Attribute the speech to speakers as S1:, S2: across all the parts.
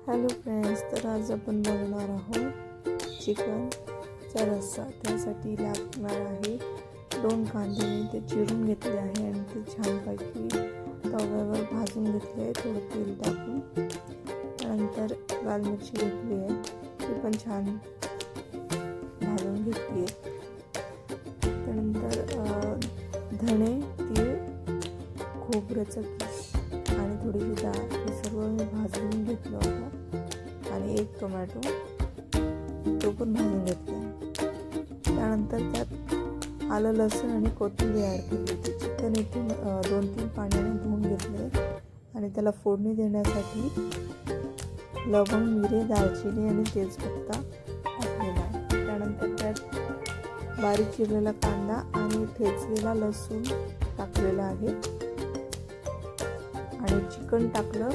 S1: Hello friends, तर आज आपण बनवणार आहोत चिकनचा रस्सा. त्यासाठी लागणार आहे 2 कांदे. मी ते चिरून घेतले आहे आणि ते छानपैकी तव्यावर भाजून घेतले आहे थोडं तेल टाकून. त्यानंतर लाल मिरची घेतली आहे, ती पण छान भाजून घेतली आहे. त्यानंतर धणे, तीळ, खोबऱ्याचं किस आणि थोडीशी डाळ हे सर्व मी भाजून घेतलं होतं. आणि 1 टोमॅटो तो पण भाजून घेतला. त्यानंतर त्यात आलं, लसूण आणि कोथिंबीर ॲड केली होती. चिकन इथे 2-3 पाण्याने धुवून घेतले आणि त्याला फोडणी देण्यासाठी लवंग, मिरे, दालचिनी आणि तेजपत्ता टाकलेला आहे. त्यानंतर त्यात बारीक चिरलेला कांदा आणि ठेचलेला लसूण टाकलेला आहे आणि चिकन टाकलं.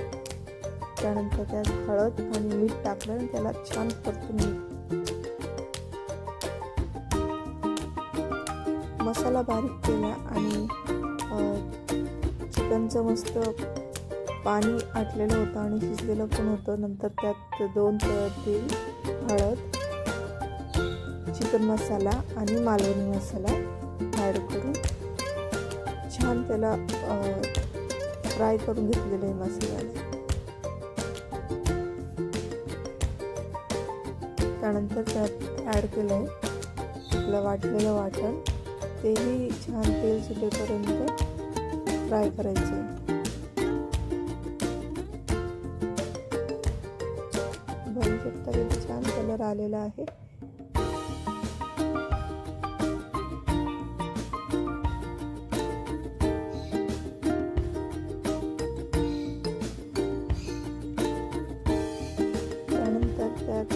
S1: त्यानंतर त्यात हळद आणि मीठ टाकलं आणि त्याला छान परतून मसाला बारीक केला आणि चिकनचं मस्त पाणी आटलेलं होतं आणि शिजलेलं पण होतं. नंतर त्यात 2 तेल, हळद, चिकन मसाला आणि मालवणी मसाला ॲड करून छान त्याला फ्राय करून घेतलेलं आहे मसाल्याला. त्यानंतर त्यात ॲड केलं आहे आपलं वाटलेलं वाटण. तेही छान तेल सुटेपर्यंत फ्राय करायचं. बघू शकता किती छान कलर आलेला आहे. त्यात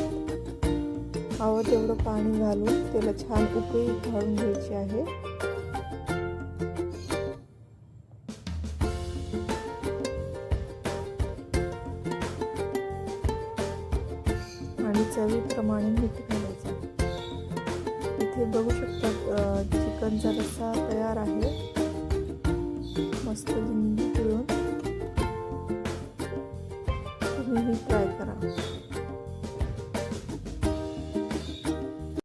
S1: हवं तेवढं पाणी घालून त्याला छान उकळी काढून घ्यायची आहे. आणि चवीप्रमाणे मीठ घालायचं. इथे बघू शकता चिकनचा रस्सा तयार आहे. मस्त लिंबू पिळून तुम्ही ट्राय करा.